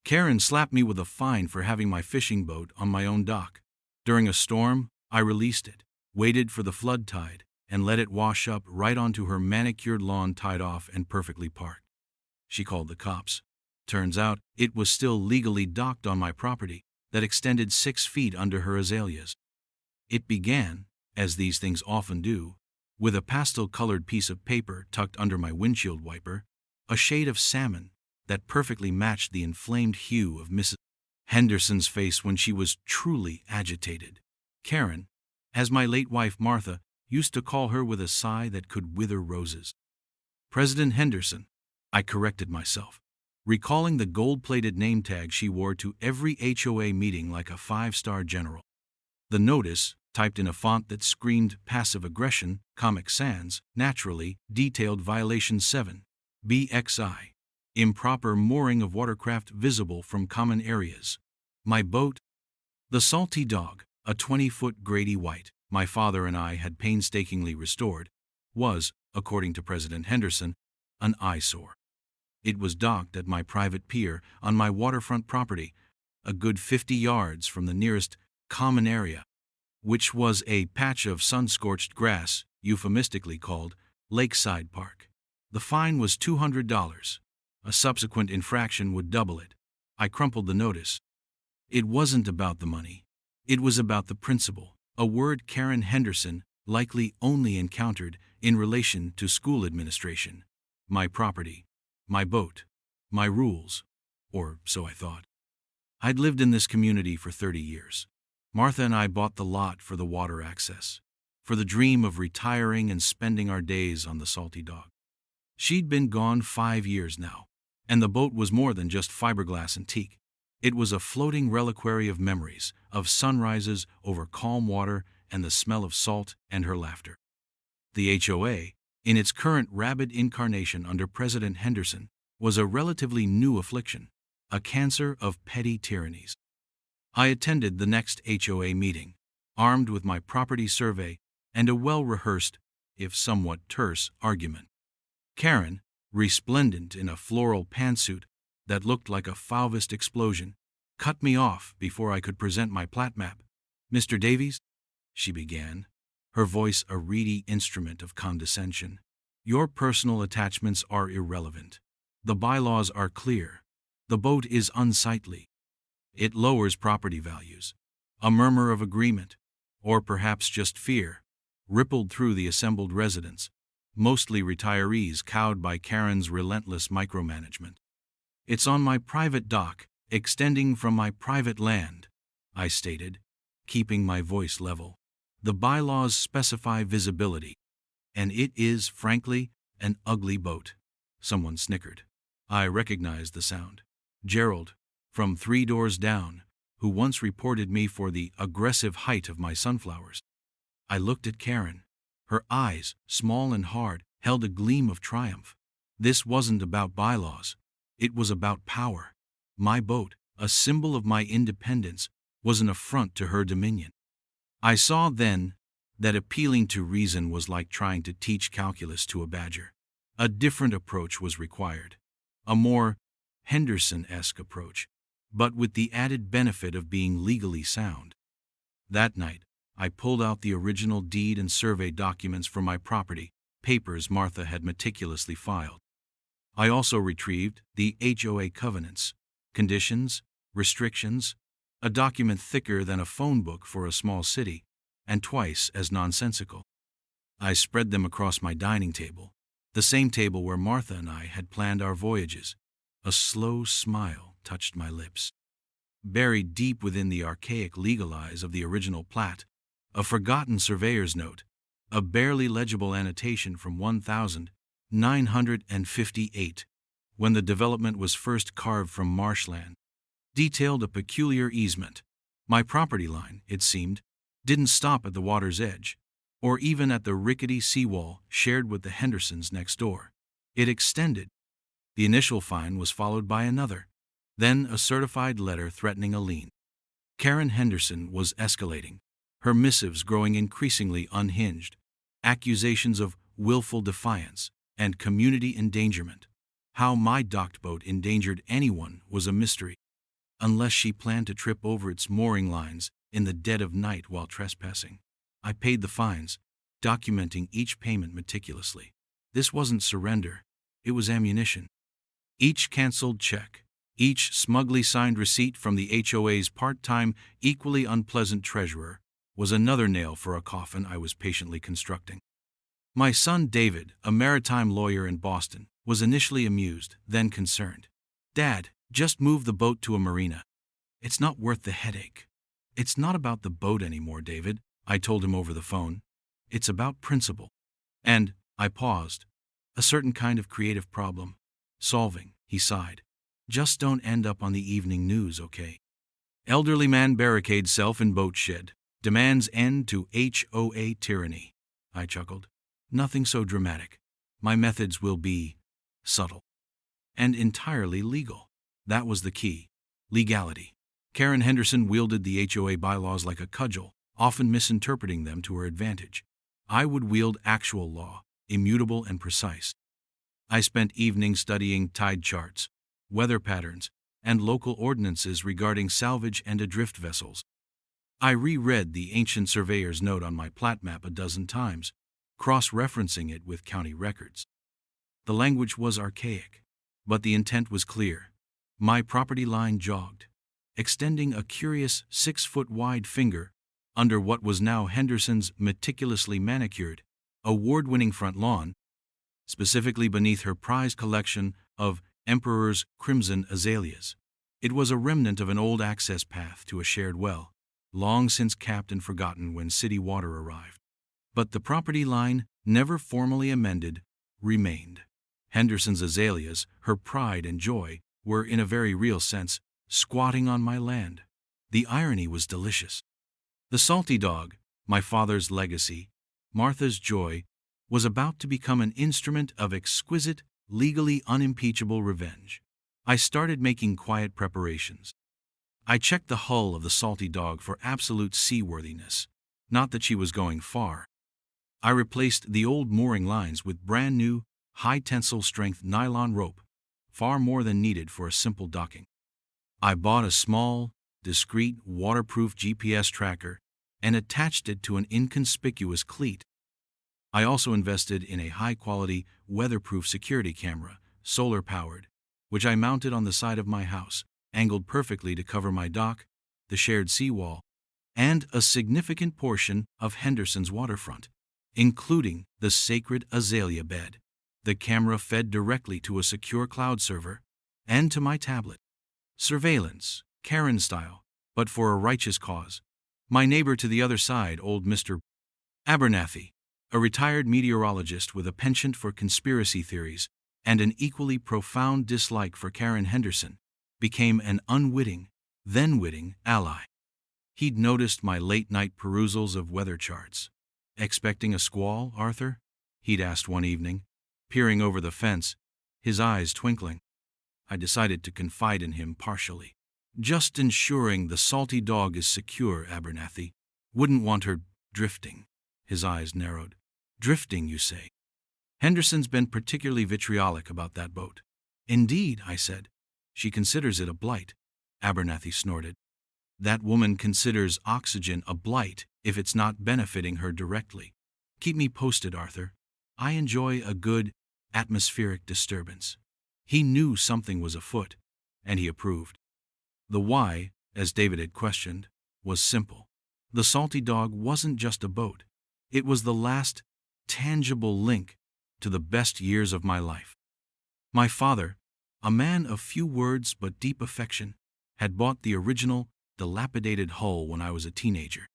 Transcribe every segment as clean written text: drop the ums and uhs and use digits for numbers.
Karen slapped me with a fine for having my fishing boat on my own dock. During a storm, I released it, waited for the flood tide, and let it wash up right onto her manicured lawn, tied off and perfectly parked. She called the cops. Turns out, it was still legally docked on my property that extended 6 feet under her azaleas. It began, as these things often do, with a pastel-colored piece of paper tucked under my windshield wiper, a shade of salmon that perfectly matched the inflamed hue of Mrs. Henderson's face when she was truly agitated. Karen, as my late wife Martha used to call her with a sigh that could wither roses. President Henderson, I corrected myself, recalling the gold-plated name tag she wore to every HOA meeting like a 5-star general. The notice, typed in a font that screamed passive aggression, Comic Sans, naturally, detailed Violation 7, BXI, improper mooring of watercraft visible from common areas. My boat, the Salty Dog, a 20-foot Grady White, my father and I had painstakingly restored, was, according to President Henderson, an eyesore. It was docked at my private pier on my waterfront property, a good 50 yards from the nearest common area, which was a patch of sun-scorched grass, euphemistically called Lakeside Park. The fine was $200. A subsequent infraction would double it. I crumpled the notice. It wasn't about the money. It was about the principle, a word Karen Henderson likely only encountered in relation to school administration. My property, my boat, my rules, or so I thought. I'd lived in this community for 30 years. Martha and I bought the lot for the water access, for the dream of retiring and spending our days on the Salty Dog. She'd been gone 5 years now, and the boat was more than just fiberglass and teak. It was a floating reliquary of memories, of sunrises over calm water and the smell of salt and her laughter. The HOA, in its current rabid incarnation under President Henderson, was a relatively new affliction, a cancer of petty tyrannies. I attended the next HOA meeting, armed with my property survey and a well-rehearsed, if somewhat terse, argument. Karen, resplendent in a floral pantsuit that looked like a Fauvist explosion, cut me off before I could present my plat map. "Mr. Davies," she began, her voice a reedy instrument of condescension, "your personal attachments are irrelevant. The bylaws are clear. The boat is unsightly. It lowers property values." A murmur of agreement, or perhaps just fear, rippled through the assembled residents, mostly retirees cowed by Karen's relentless micromanagement. "It's on my private dock, extending from my private land," I stated, keeping my voice level. "The bylaws specify visibility, and it is, frankly, an ugly boat." Someone snickered. I recognized the sound. Gerald, from 3 doors down, who once reported me for the aggressive height of my sunflowers. I looked at Karen. Her eyes, small and hard, held a gleam of triumph. This wasn't about bylaws. It was about power. My boat, a symbol of my independence, was an affront to her dominion. I saw then that appealing to reason was like trying to teach calculus to a badger. A different approach was required. A more Henderson-esque approach, but with the added benefit of being legally sound. That night, I pulled out the original deed and survey documents from my property, papers Martha had meticulously filed. I also retrieved the HOA covenants, conditions, restrictions, a document thicker than a phone book for a small city, and twice as nonsensical. I spread them across my dining table, the same table where Martha and I had planned our voyages. A slow smile touched my lips. Buried deep within the archaic legalese of the original plat, a forgotten surveyor's note, a barely legible annotation from 1958, when the development was first carved from marshland, detailed a peculiar easement. My property line, it seemed, didn't stop at the water's edge, or even at the rickety seawall shared with the Hendersons next door. It extended. The initial fine was followed by another, then a certified letter threatening a lien. Karen Henderson was escalating, her missives growing increasingly unhinged, accusations of willful defiance and community endangerment. How my docked boat endangered anyone was a mystery. unless she planned to trip over its mooring lines in the dead of night while trespassing. I paid the fines, documenting each payment meticulously. This wasn't surrender, it was ammunition. Each canceled check, each smugly signed receipt from the HOA's part-time, equally unpleasant treasurer, was another nail for a coffin I was patiently constructing. My son David, a maritime lawyer in Boston, was initially amused, then concerned. "Dad, just move the boat to a marina. It's not worth the headache." "It's not about the boat anymore, David," I told him over the phone. "It's about principle." And, I paused. "A certain kind of creative problem solving," he sighed. "Just don't end up on the evening news, okay?" Elderly man barricades self in boat shed, demands end to HOA tyranny. I chuckled. Nothing so dramatic. My methods will be subtle and entirely legal. That was the key. Legality. Karen Henderson wielded the HOA bylaws like a cudgel, often misinterpreting them to her advantage. I would wield actual law, immutable and precise. I spent evenings studying tide charts, weather patterns, and local ordinances regarding salvage and adrift vessels. I reread the ancient surveyor's note on my plat map a dozen times, cross-referencing it with county records. The language was archaic, but the intent was clear. My property line jogged, extending a curious 6-foot-wide finger under what was now Henderson's meticulously manicured, award-winning front lawn, specifically beneath her prized collection of Emperor's Crimson azaleas. It was a remnant of an old access path to a shared well, long since capped and forgotten when city water arrived. But the property line, never formally amended, remained. Henderson's azaleas, her pride and joy, were, in a very real sense, squatting on my land. The irony was delicious. The salty dog, my father's legacy, Martha's joy, was about to become an instrument of exquisite, legally unimpeachable revenge. I started making quiet preparations. I checked the hull of the salty dog for absolute seaworthiness, not that she was going far. I replaced the old mooring lines with brand new, high-tensile strength nylon rope, far more than needed for a simple docking. I bought a small, discreet, waterproof GPS tracker and attached it to an inconspicuous cleat. I also invested in a high-quality, weatherproof security camera, solar-powered, which I mounted on the side of my house, angled perfectly to cover my dock, the shared seawall, and a significant portion of Henderson's waterfront, including the sacred azalea bed. The camera fed directly to a secure cloud server and to my tablet. Surveillance, Karen style, but for a righteous cause. My neighbor to the other side, old Mr. Abernathy, a retired meteorologist with a penchant for conspiracy theories and an equally profound dislike for Karen Henderson, became an unwitting, then witting ally. He'd noticed my late-night perusals of weather charts. "Expecting a squall, Arthur?" he'd asked one evening, peering over the fence, his eyes twinkling. I decided to confide in him partially. "Just ensuring the salty dog is secure, Abernathy. Wouldn't want her drifting." His eyes narrowed. "Drifting, you say?" "Henderson's been particularly vitriolic about that boat." "Indeed," I said. "She considers it a blight." Abernathy snorted. "That woman considers oxygen a blight if it's not benefiting her directly. Keep me posted, Arthur. I enjoy a good atmospheric disturbance." He knew something was afoot, and he approved. The why, as David had questioned, was simple. The salty dog wasn't just a boat. It was the last, tangible link to the best years of my life. My father, a man of few words but deep affection, had bought the original, dilapidated hull when I was a teenager.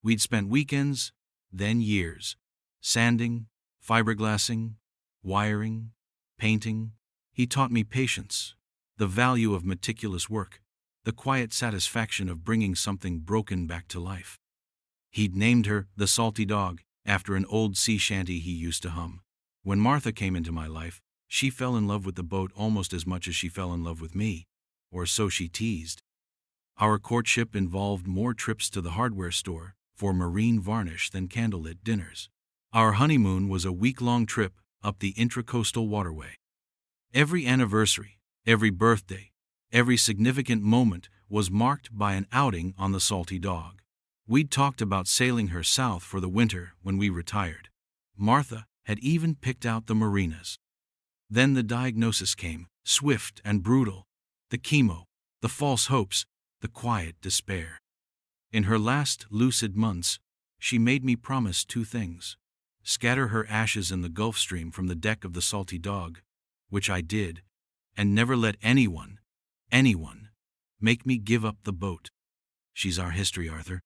We'd spent weekends, then years, sanding, fiberglassing, wiring, painting. He taught me patience, the value of meticulous work, the quiet satisfaction of bringing something broken back to life. He'd named her the Salty Dog, after an old sea shanty he used to hum. When Martha came into my life, she fell in love with the boat almost as much as she fell in love with me, or so she teased. Our courtship involved more trips to the hardware store for marine varnish than candlelit dinners. Our honeymoon was a week-long trip up the intracoastal waterway. Every anniversary, every birthday, Every significant moment was marked by an outing on the Salty Dog. We'd talked about sailing her south for the winter when we retired. Martha had even picked out the marinas. Then the diagnosis came, swift and brutal. The chemo, the false hopes, the quiet despair. In her last lucid months, she made me promise two things: scatter her ashes in the Gulf Stream from the deck of the Salty Dog, which I did, and never let anyone, make me give up the boat. She's our history, Arthur,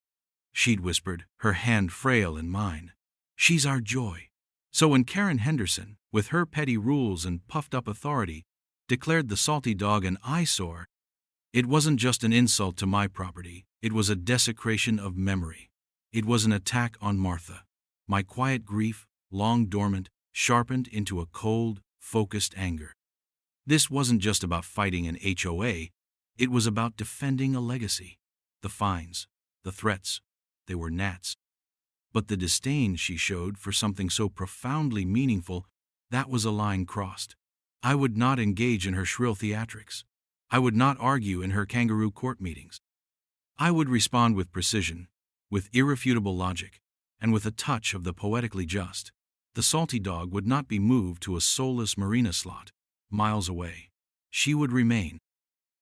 she'd whispered, her hand frail in mine. She's our joy. So when Karen Henderson, with her petty rules and puffed-up authority, declared the Salty Dog an eyesore, it wasn't just an insult to my property, it was a desecration of memory. It was an attack on Martha. My quiet grief, long dormant, sharpened into a cold, focused anger. This wasn't just about fighting an HOA, it was about defending a legacy. The fines, the threats, they were gnats. But the disdain she showed for something so profoundly meaningful, that was a line crossed. I would not engage in her shrill theatrics. I would not argue in her kangaroo court meetings. I would respond with precision, with irrefutable logic, and with a touch of the poetically just. The Salty Dog would not be moved to a soulless marina slot, miles away. She would remain.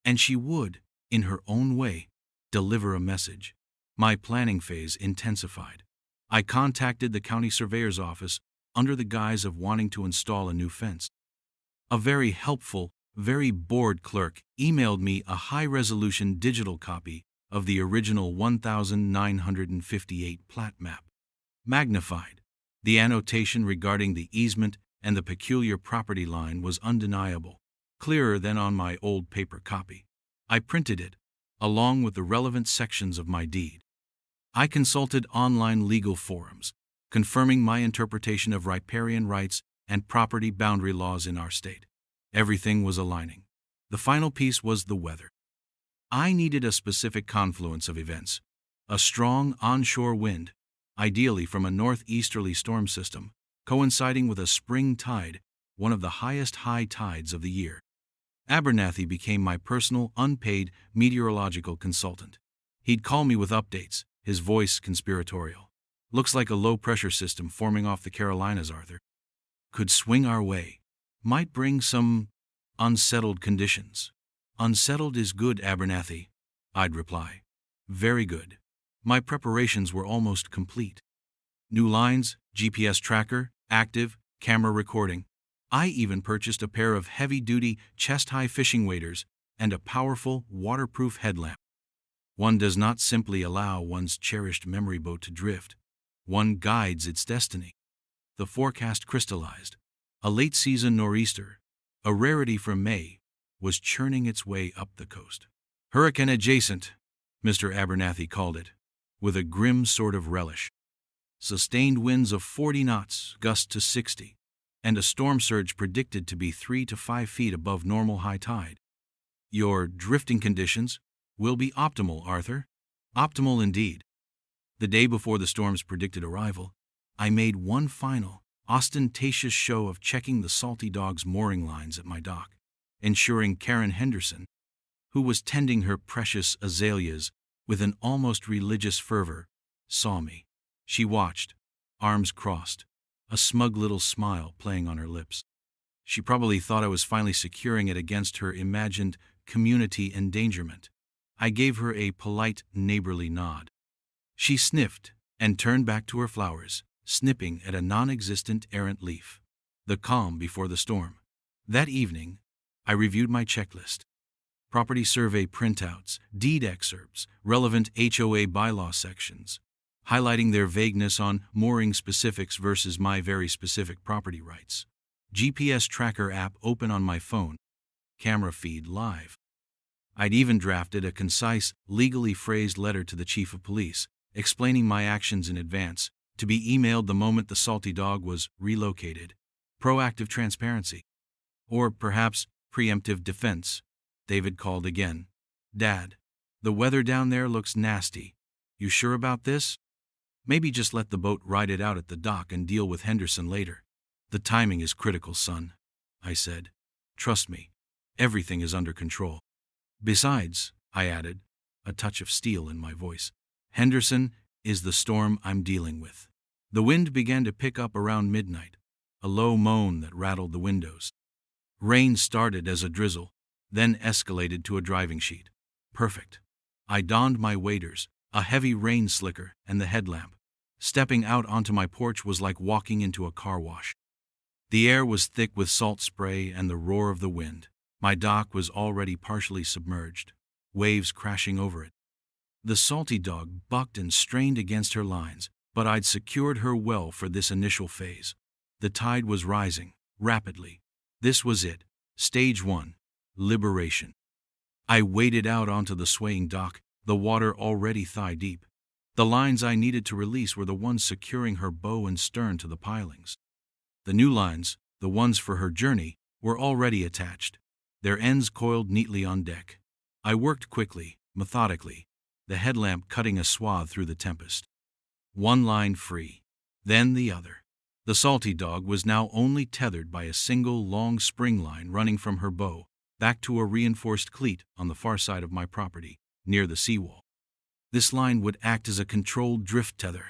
And she would, in her own way, deliver a message. My planning phase intensified. I contacted the county surveyor's office under the guise of wanting to install a new fence. A very helpful, very bored clerk emailed me a high-resolution digital copy of the original 1958 plat map. Magnified. The annotation regarding the easement and the peculiar property line was undeniable, clearer than on my old paper copy. I printed it, along with the relevant sections of my deed. I consulted online legal forums, confirming my interpretation of riparian rights and property boundary laws in our state. Everything was aligning. The final piece was the weather. I needed a specific confluence of events, a strong onshore wind, ideally from a northeasterly storm system, coinciding with a spring tide, one of the highest high tides of the year. Abernathy became my personal, unpaid meteorological consultant. He'd call me with updates, his voice conspiratorial. Looks like a low-pressure system forming off the Carolinas, Arthur. Could swing our way. Might bring some unsettled conditions. Unsettled is good, Abernathy, I'd reply. Very good. My preparations were almost complete. New lines, GPS tracker, active, camera recording. I even purchased a pair of heavy-duty, chest-high fishing waders and a powerful, waterproof headlamp. One does not simply allow one's cherished memory boat to drift. One guides its destiny. The forecast crystallized. A late-season nor'easter, a rarity for May, was churning its way up the coast. Hurricane adjacent, Mr. Abernathy called it, with a grim sort of relish. Sustained winds of 40 knots, gusts to 60, and a storm surge predicted to be 3 to 5 feet above normal high tide. Your drifting conditions will be optimal, Arthur. Optimal indeed. The day before the storm's predicted arrival, I made one final, ostentatious show of checking the Salty Dog's mooring lines at my dock, ensuring Karen Henderson, who was tending her precious azaleas with an almost religious fervor, saw me. She watched, arms crossed, a smug little smile playing on her lips. She probably thought I was finally securing it against her imagined community endangerment. I gave her a polite, neighborly nod. She sniffed and turned back to her flowers, snipping at a non-existent errant leaf. The calm before the storm. That evening, I reviewed my checklist. Property survey printouts, deed excerpts, relevant HOA bylaw sections, highlighting their vagueness on mooring specifics versus my very specific property rights. GPS tracker app open on my phone, camera feed live. I'd even drafted a concise, legally phrased letter to the chief of police, explaining my actions in advance, to be emailed the moment the Salty Dog was relocated. Proactive transparency. Or perhaps preemptive defense. David called again. Dad, the weather down there looks nasty. You sure about this? Maybe just let the boat ride it out at the dock and deal with Henderson later. The timing is critical, son, I said. Trust me, everything is under control. Besides, I added, a touch of steel in my voice, Henderson is the storm I'm dealing with. The wind began to pick up around midnight, a low moan that rattled the windows. Rain started as a drizzle, then escalated to a driving sheet. Perfect. I donned my waders, a heavy rain slicker, and the headlamp. Stepping out onto my porch was like walking into a car wash. The air was thick with salt spray and the roar of the wind. My dock was already partially submerged, waves crashing over it. The salty dog bucked and strained against her lines, but I'd secured her well for this initial phase. The tide was rising, rapidly. This was it. Stage 1. Liberation. I waded out onto the swaying dock, the water already thigh-deep. The lines I needed to release were the ones securing her bow and stern to the pilings. The new lines, the ones for her journey, were already attached, their ends coiled neatly on deck. I worked quickly, methodically, the headlamp cutting a swath through the tempest. One line free, then the other. The salty dog was now only tethered by a single long spring line running from her bow back to a reinforced cleat on the far side of my property, near the seawall. This line would act as a controlled drift tether.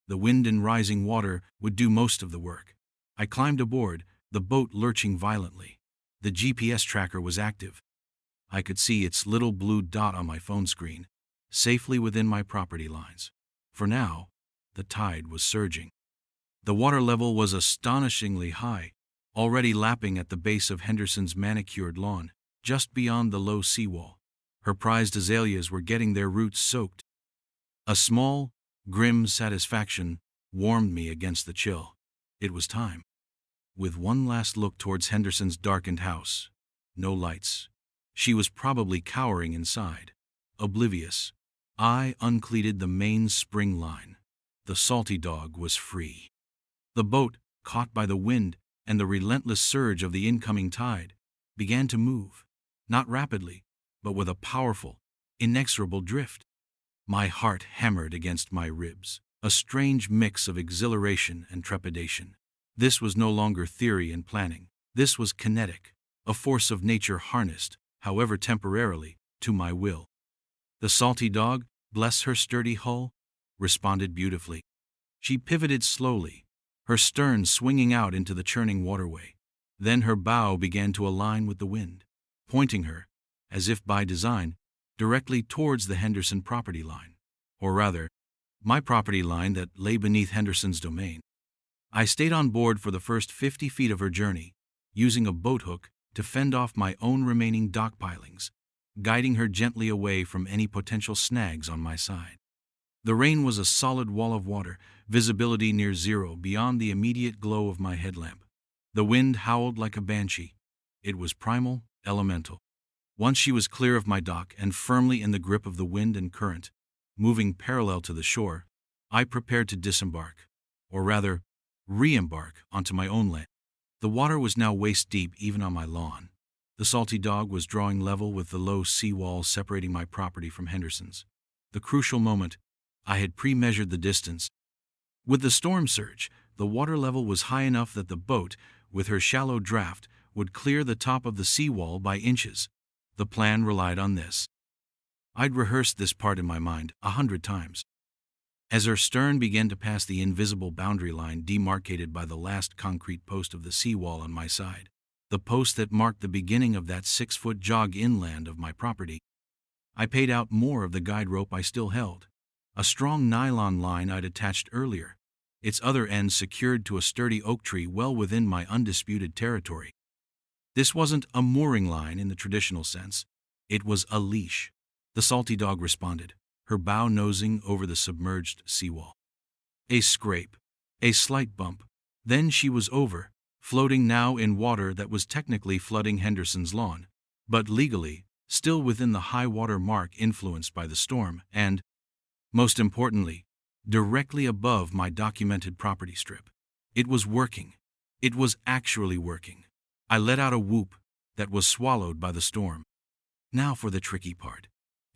The wind and rising water would do most of the work. I climbed aboard, the boat lurching violently. The GPS tracker was active. I could see its little blue dot on my phone screen, safely within my property lines. For now, the tide was surging. The water level was astonishingly high, already lapping at the base of Henderson's manicured lawn, just beyond the low seawall. Her prized azaleas were getting their roots soaked. A small, grim satisfaction warmed me against the chill. It was time. With one last look towards Henderson's darkened house, no lights. She was probably cowering inside, oblivious. I uncleated the main spring line. The salty dog was free. The boat, caught by the wind and the relentless surge of the incoming tide, began to move, not rapidly, but with a powerful, inexorable drift. My heart hammered against my ribs, a strange mix of exhilaration and trepidation. This was no longer theory and planning. This was kinetic, a force of nature harnessed, however temporarily, to my will. The salty dog, bless her sturdy hull, responded beautifully. She pivoted slowly, her stern swinging out into the churning waterway. Then her bow began to align with the wind, pointing her, as if by design, directly towards the Henderson property line. Or rather, my property line that lay beneath Henderson's domain. I stayed on board for the first 50 feet of her journey, using a boat hook to fend off my own remaining dock pilings, guiding her gently away from any potential snags on my side. The rain was a solid wall of water, visibility near zero beyond the immediate glow of my headlamp. The wind howled like a banshee. It was primal, elemental. Once she was clear of my dock and firmly in the grip of the wind and current, moving parallel to the shore, I prepared to disembark, or rather, re-embark onto my own land. The water was now waist-deep even on my lawn. The salty dog was drawing level with the low seawall separating my property from Henderson's. The crucial moment, I had pre-measured the distance. With the storm surge, the water level was high enough that the boat, with her shallow draft, would clear the top of the seawall by inches. The plan relied on this. I'd rehearsed this part in my mind 100 times. As her stern began to pass the invisible boundary line demarcated by the last concrete post of the seawall on my side, the post that marked the beginning of that 6-foot jog inland of my property, I paid out more of the guide rope I still held, a strong nylon line I'd attached earlier, its other end secured to a sturdy oak tree well within my undisputed territory. This wasn't a mooring line in the traditional sense. It was a leash. The salty dog responded, her bow nosing over the submerged seawall. A scrape, a slight bump, then she was over, floating now in water that was technically flooding Henderson's lawn, but legally still within the high water mark influenced by the storm and, most importantly, directly above my documented property strip. It was working. It was actually working. I let out a whoop that was swallowed by the storm. Now for the tricky part,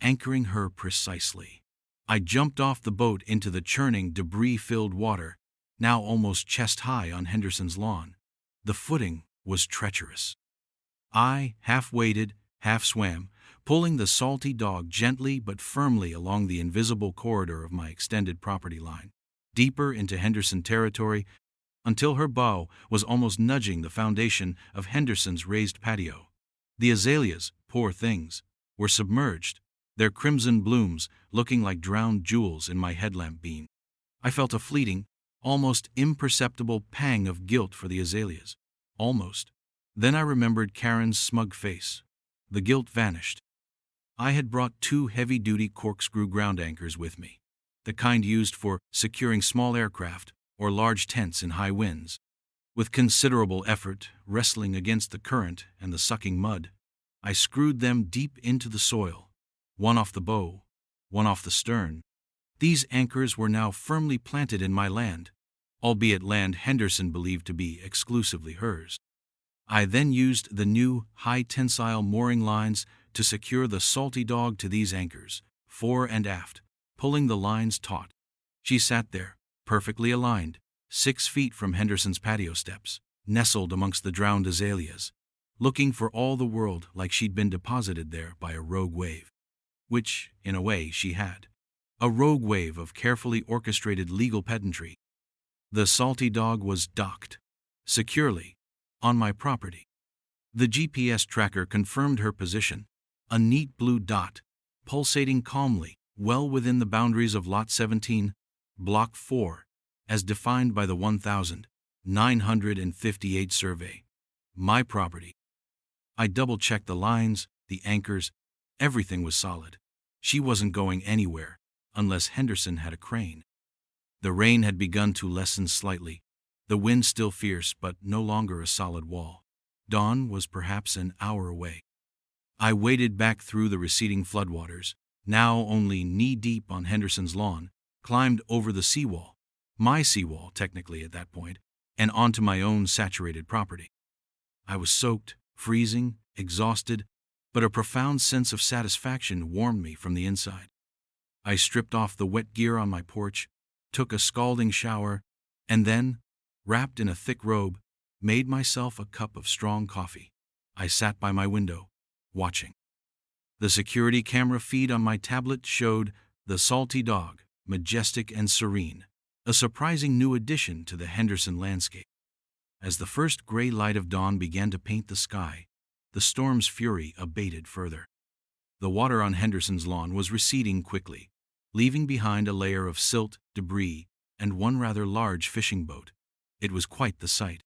anchoring her precisely. I jumped off the boat into the churning, debris-filled water, now almost chest-high on Henderson's lawn. The footing was treacherous. I half waded, half swam, pulling the salty dog gently but firmly along the invisible corridor of my extended property line, deeper into Henderson territory, until her bow was almost nudging the foundation of Henderson's raised patio. The azaleas, poor things, were submerged, their crimson blooms looking like drowned jewels in my headlamp beam. I felt a fleeting, almost imperceptible pang of guilt for the azaleas. Almost. Then I remembered Karen's smug face. The guilt vanished. I had brought 2 heavy-duty corkscrew ground anchors with me, the kind used for securing small aircraft or large tents in high winds. With considerable effort, wrestling against the current and the sucking mud, I screwed them deep into the soil, one off the bow, one off the stern. These anchors were now firmly planted in my land, albeit land Henderson believed to be exclusively hers. I then used the new high-tensile mooring lines to secure the salty dog to these anchors, fore and aft, pulling the lines taut. She sat there, perfectly aligned, 6 feet from Henderson's patio steps, nestled amongst the drowned azaleas, looking for all the world like she'd been deposited there by a rogue wave. Which, in a way, she had. A rogue wave of carefully orchestrated legal pedantry. The salty dog was docked, securely, on my property. The GPS tracker confirmed her position, a neat blue dot, pulsating calmly, well within the boundaries of Lot 17, Block 4, as defined by the 1958 survey. My property. I double-checked the lines, the anchors, everything was solid. She wasn't going anywhere, unless Henderson had a crane. The rain had begun to lessen slightly, the wind still fierce but no longer a solid wall. Dawn was perhaps an hour away. I waded back through the receding floodwaters, now only knee-deep on Henderson's lawn, climbed over the seawall, my seawall technically at that point, and onto my own saturated property. I was soaked, freezing, exhausted, but a profound sense of satisfaction warmed me from the inside. I stripped off the wet gear on my porch, took a scalding shower, and then, wrapped in a thick robe, made myself a cup of strong coffee. I sat by my window, watching. The security camera feed on my tablet showed the salty dog, majestic and serene, a surprising new addition to the Henderson landscape. As the first gray light of dawn began to paint the sky, the storm's fury abated further. The water on Henderson's lawn was receding quickly, leaving behind a layer of silt, debris, and one rather large fishing boat. It was quite the sight.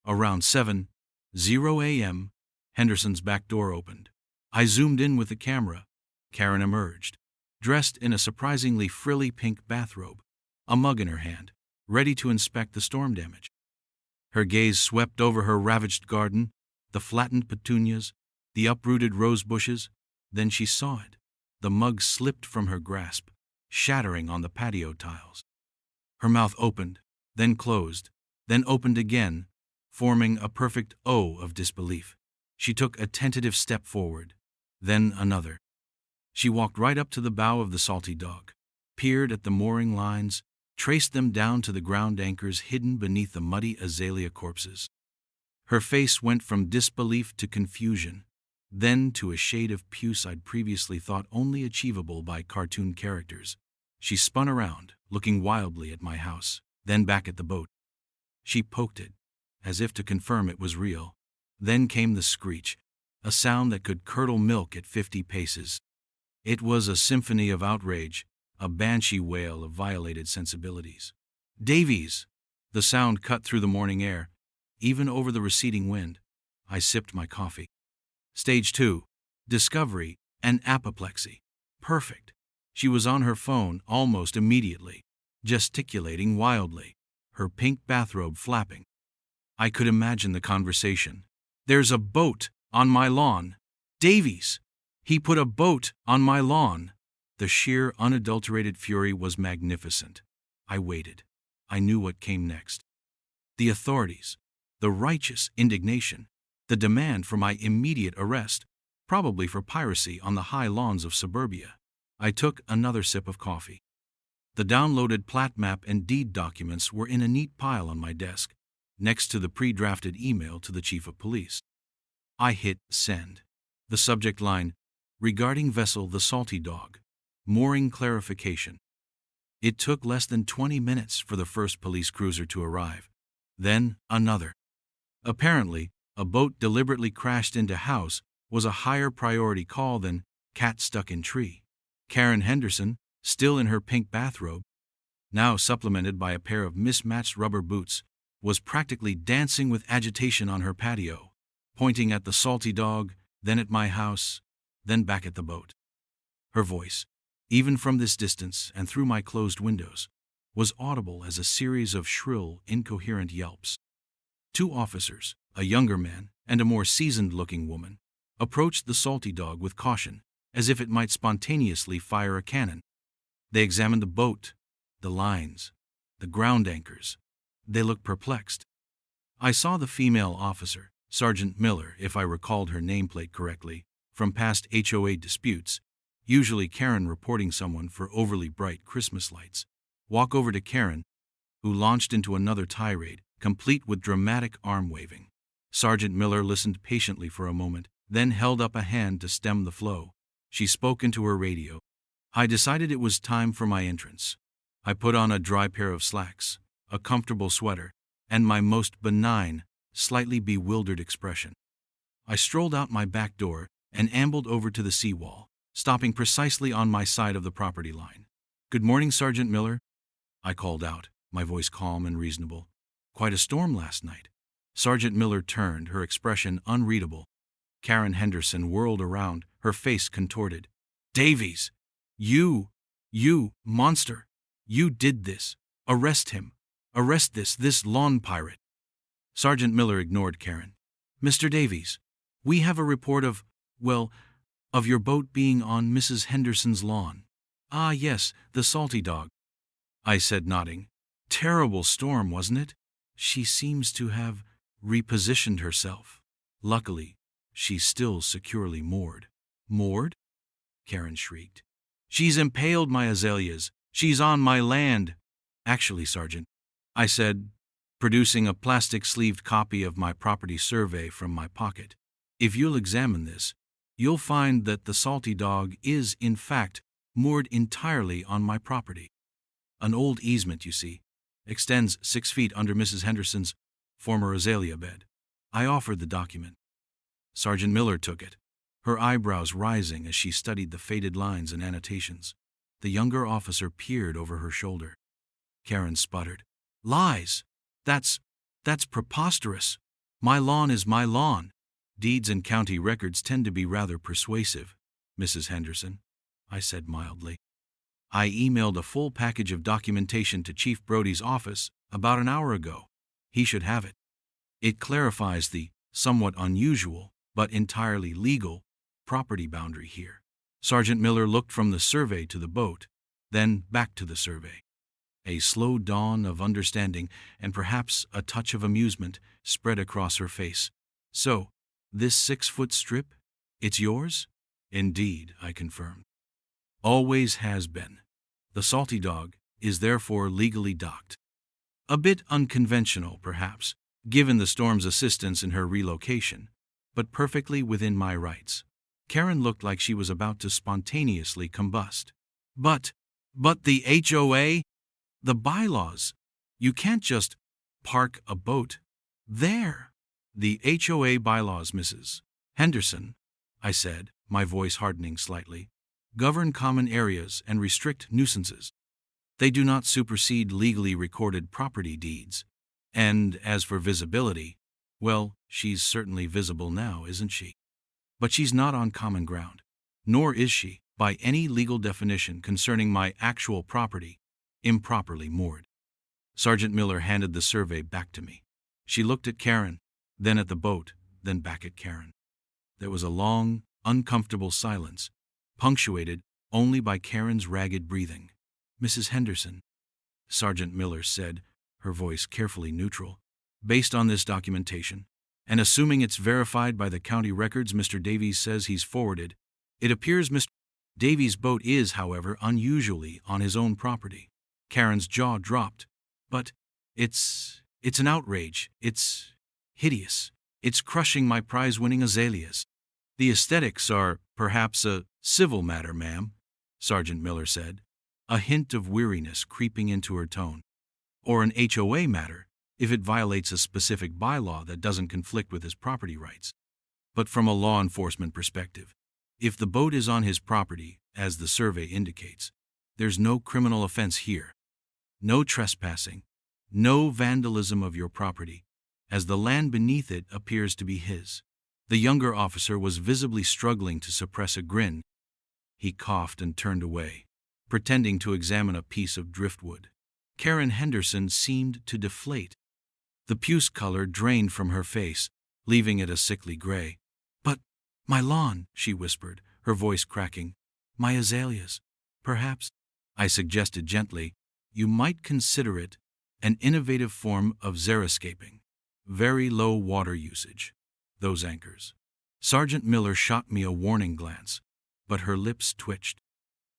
Around 7:00 a.m., Henderson's back door opened. I zoomed in with the camera. Karen emerged, dressed in a surprisingly frilly pink bathrobe, a mug in her hand, ready to inspect the storm damage. Her gaze swept over her ravaged garden, the flattened petunias, the uprooted rose bushes. Then she saw it. The mug slipped from her grasp, shattering on the patio tiles. Her mouth opened, then closed, then opened again, forming a perfect O of disbelief. She took a tentative step forward, then another. She walked right up to the bow of the salty dog, peered at the mooring lines, traced them down to the ground anchors hidden beneath the muddy azalea corpses. Her face went from disbelief to confusion, then to a shade of puce I'd previously thought only achievable by cartoon characters. She spun around, looking wildly at my house, then back at the boat. She poked it, as if to confirm it was real. Then came the screech, a sound that could curdle milk at 50 paces. It was a symphony of outrage, a banshee wail of violated sensibilities. "Davies!" The sound cut through the morning air, even over the receding wind. I sipped my coffee. Stage 2. Discovery and apoplexy. Perfect. She was on her phone almost immediately, gesticulating wildly, her pink bathrobe flapping. I could imagine the conversation. "There's a boat on my lawn. Davies! He put a boat on my lawn." The sheer, unadulterated fury was magnificent. I waited. I knew what came next. The authorities. The righteous indignation. The demand for my immediate arrest, probably for piracy on the high lawns of suburbia. I took another sip of coffee. The downloaded plat map and deed documents were in a neat pile on my desk, next to the pre-drafted email to the chief of police. I hit send. The subject line, Regarding vessel the Salty Dog. Mooring clarification. It took less than 20 minutes for the first police cruiser to arrive. Then, another. Apparently, a boat deliberately crashed into house was a higher priority call than cat stuck in tree. Karen Henderson, still in her pink bathrobe, now supplemented by a pair of mismatched rubber boots, was practically dancing with agitation on her patio, pointing at the Salty Dog, then at my house, then back at the boat. Her voice, even from this distance and through my closed windows, was audible as a series of shrill, incoherent yelps. Two officers, a younger man and a more seasoned-looking woman, approached the Salty Dog with caution, as if it might spontaneously fire a cannon. They examined the boat, the lines, the ground anchors. They looked perplexed. I saw the female officer, Sergeant Miller, if I recalled her nameplate correctly, from past HOA disputes, usually Karen reporting someone for overly bright Christmas lights, walk over to Karen, who launched into another tirade, complete with dramatic arm-waving. Sergeant Miller listened patiently for a moment, then held up a hand to stem the flow. She spoke into her radio. I decided it was time for my entrance. I put on a dry pair of slacks, a comfortable sweater, and my most benign, slightly bewildered expression. I strolled out my back door and ambled over to the seawall, stopping precisely on my side of the property line. "Good morning, Sergeant Miller," I called out, my voice calm and reasonable. "Quite a storm last night." Sergeant Miller turned, her expression unreadable. Karen Henderson whirled around, her face contorted. "Davies! You monster! You did this! Arrest him! Arrest this lawn pirate!" Sergeant Miller ignored Karen. "Mr. Davies, we have a report of your boat being on Mrs. Henderson's lawn." "Ah, yes, the Salty Dog," I said, nodding. "Terrible storm, wasn't it? She seems to have repositioned herself. Luckily, she's still securely moored." "Moored?" Karen shrieked. "She's impaled my azaleas. She's on my land." "Actually, Sergeant," I said, producing a plastic-sleeved copy of my property survey from my pocket, "if you'll examine this, you'll find that the Salty Dog is, in fact, moored entirely on my property. An old easement, you see, extends 6 feet under Mrs. Henderson's former azalea bed." I offered the document. Sergeant Miller took it, her eyebrows rising as she studied the faded lines and annotations. The younger officer peered over her shoulder. Karen sputtered. "Lies! That's preposterous. My lawn is my lawn." "Deeds and county records tend to be rather persuasive, Mrs. Henderson," I said mildly. "I emailed a full package of documentation to Chief Brody's office about an hour ago. He should have it. It clarifies the somewhat unusual, but entirely legal, property boundary here." Sergeant Miller looked from the survey to the boat, then back to the survey. A slow dawn of understanding and perhaps a touch of amusement spread across her face. "So, this 6-foot strip, it's yours?" "Indeed," I confirmed. "Always has been. The Salty Dog is therefore legally docked. A bit unconventional, perhaps, given the storm's assistance in her relocation, but perfectly within my rights." Karen looked like she was about to spontaneously combust. But the HOA? The bylaws. You can't just park a boat there." "The HOA bylaws, Mrs. Henderson," I said, my voice hardening slightly, "govern common areas and restrict nuisances. They do not supersede legally recorded property deeds. And as for visibility, well, she's certainly visible now, isn't she? But she's not on common ground, nor is she, by any legal definition concerning my actual property, improperly moored." Sergeant Miller handed the survey back to me. She looked at Karen, then at the boat, then back at Karen. There was a long, uncomfortable silence, punctuated only by Karen's ragged breathing. "Mrs. Henderson," Sergeant Miller said, her voice carefully neutral, "based on this documentation, and assuming it's verified by the county records Mr. Davies says he's forwarded, it appears Mr. Davies' boat is, however, unusually on his own property." Karen's jaw dropped. "But it's an outrage. It's hideous. It's crushing my prize-winning azaleas. The aesthetics are, perhaps, a Civil matter, ma'am, Sergeant Miller said, a hint of weariness creeping into her tone. Or an HOA matter, if it violates a specific bylaw that doesn't conflict with his property rights. But from a law enforcement perspective, if the boat is on his property, as the survey indicates, there's no criminal offense here. No trespassing, no vandalism of your property, as the land beneath it appears to be his. The younger officer was visibly struggling to suppress a grin. He coughed and turned away, pretending to examine a piece of driftwood. Karen Henderson seemed to deflate. The puce color drained from her face, leaving it a sickly gray. "But my lawn," she whispered, her voice cracking. "My azaleas. Perhaps," I suggested gently, "you might consider it an innovative form of xeriscaping. Very low water usage. Those anchors." Sergeant Miller shot me a warning glance, but her lips twitched.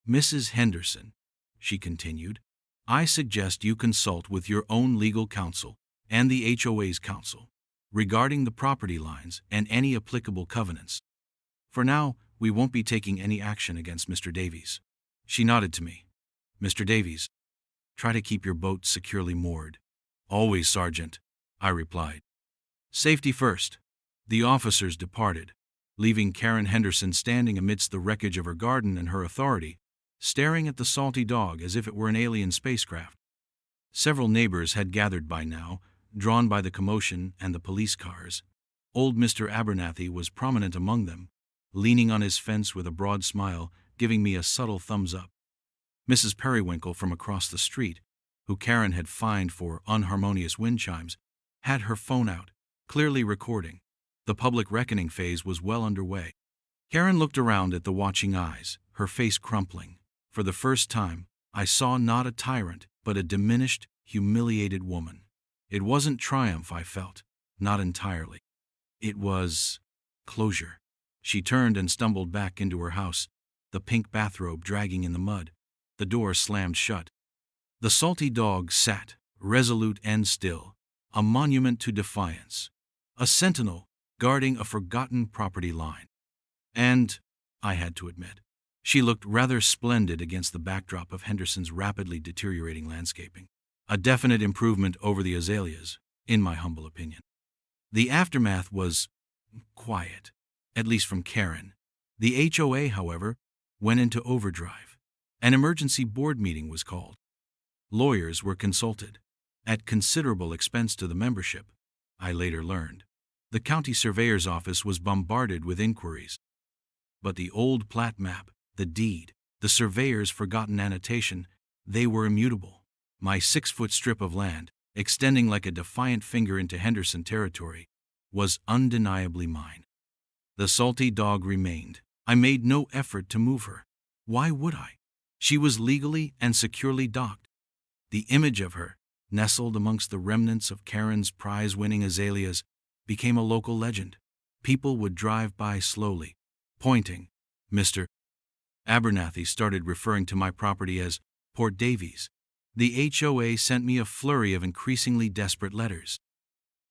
"Mrs. Henderson," she continued, "I suggest you consult with your own legal counsel and the HOA's counsel regarding the property lines and any applicable covenants. For now, we won't be taking any action against Mr. Davies." She nodded to me. "Mr. Davies, try to keep your boat securely moored." "Always, Sergeant," I replied. "Safety first." The officers departed, leaving Karen Henderson standing amidst the wreckage of her garden and her authority, staring at the salty dog as if it were an alien spacecraft. Several neighbors had gathered by now, drawn by the commotion and the police cars. Old Mr. Abernathy was prominent among them, leaning on his fence with a broad smile, giving me a subtle thumbs up. Mrs. Periwinkle from across the street, who Karen had fined for unharmonious wind chimes, had her phone out, clearly recording. The public reckoning phase was well underway. Karen looked around at the watching eyes, her face crumpling. For the first time, I saw not a tyrant, but a diminished, humiliated woman. It wasn't triumph I felt, not entirely. It was closure. She turned and stumbled back into her house, the pink bathrobe dragging in the mud. The door slammed shut. The salty dog sat, resolute and still, a monument to defiance, a sentinel guarding a forgotten property line. And, I had to admit, she looked rather splendid against the backdrop of Henderson's rapidly deteriorating landscaping. A definite improvement over the azaleas, in my humble opinion. The aftermath was quiet, at least from Karen. The HOA, however, went into overdrive. An emergency board meeting was called. Lawyers were consulted, at considerable expense to the membership, I later learned. The county surveyor's office was bombarded with inquiries. But the old plat map, the deed, the surveyor's forgotten annotation, they were immutable. My 6-foot strip of land, extending like a defiant finger into Henderson territory, was undeniably mine. The salty dog remained. I made no effort to move her. Why would I? She was legally and securely docked. The image of her, nestled amongst the remnants of Karen's prize-winning azaleas, became a local legend. People would drive by slowly, pointing. Mr. Abernathy started referring to my property as Port Davies. The HOA sent me a flurry of increasingly desperate letters.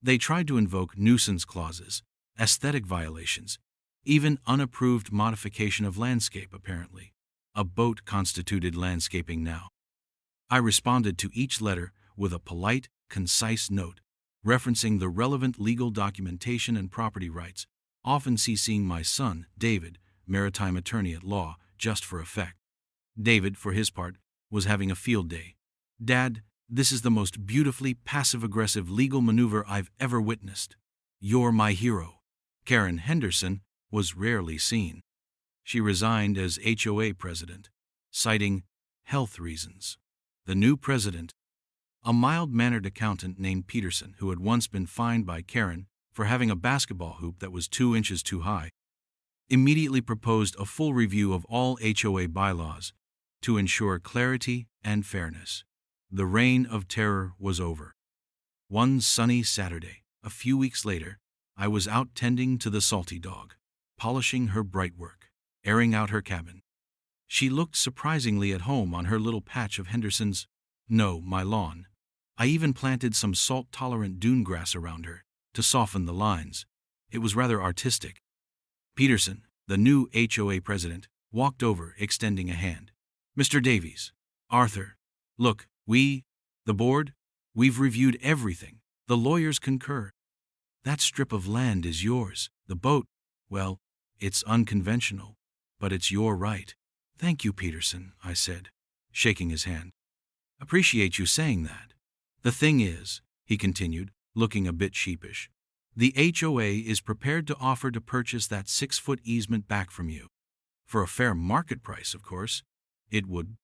They tried to invoke nuisance clauses, aesthetic violations, even unapproved modification of landscape, apparently. A boat constituted landscaping now. I responded to each letter with a polite, concise note, referencing the relevant legal documentation and property rights, often CCing my son, David, maritime attorney at law, just for effect. David, for his part, was having a field day. "Dad, this is the most beautifully passive-aggressive legal maneuver I've ever witnessed. You're my hero." Karen Henderson was rarely seen. She resigned as HOA president, citing health reasons. The new president, a mild-mannered accountant named Peterson, who had once been fined by Karen for having a basketball hoop that was 2 inches too high, immediately proposed a full review of all HOA bylaws to ensure clarity and fairness. The reign of terror was over. One sunny Saturday, a few weeks later, I was out tending to the salty dog, polishing her bright work, airing out her cabin. She looked surprisingly at home on her little patch of my lawn. I even planted some salt-tolerant dune grass around her to soften the lines. It was rather artistic. Peterson, the new HOA president, walked over, extending a hand. Mr. Davies, Arthur, look, the board, we've reviewed everything. The lawyers concur. That strip of land is yours. The boat, well, it's unconventional, but it's your right. Thank you, Peterson, I said, shaking his hand. Appreciate you saying that. The thing is, he continued, looking a bit sheepish, the HOA is prepared to offer to purchase that 6-foot easement back from you. For a fair market price, of course. It would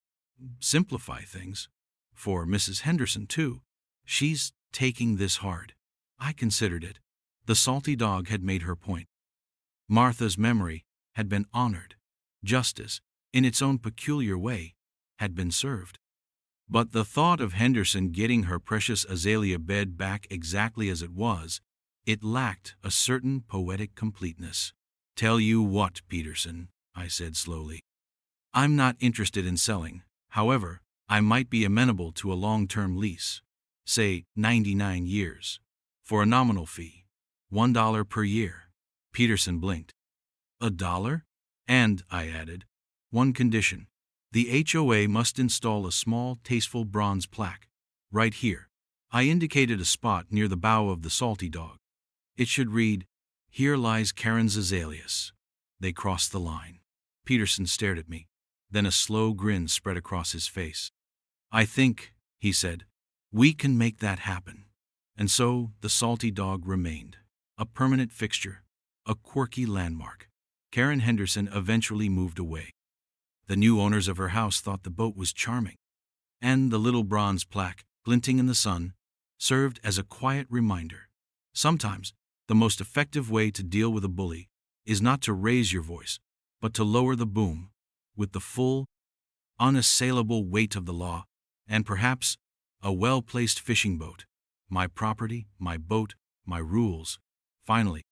simplify things. For Mrs. Henderson, too. She's taking this hard. I considered it. The salty dog had made her point. Martha's memory had been honored. Justice, in its own peculiar way, had been served. But the thought of Henderson getting her precious azalea bed back exactly as it was, it lacked a certain poetic completeness. Tell you what, Peterson, I said slowly. I'm not interested in selling. However, I might be amenable to a long-term lease. Say 99 years. For a nominal fee. $1 per year. Peterson blinked. $1? And, I added, one condition. The HOA must install a small, tasteful bronze plaque. Right here. I indicated a spot near the bow of the salty dog. It should read, "Here lies Karen's azaleas." They crossed the line. Peterson stared at me. Then a slow grin spread across his face. I think, he said, we can make that happen. And so the salty dog remained. A permanent fixture. A quirky landmark. Karen Henderson eventually moved away. The new owners of her house thought the boat was charming. And the little bronze plaque, glinting in the sun, served as a quiet reminder. Sometimes, the most effective way to deal with a bully is not to raise your voice, but to lower the boom, with the full, unassailable weight of the law, and perhaps a well-placed fishing boat. My property, my boat, my rules. Finally,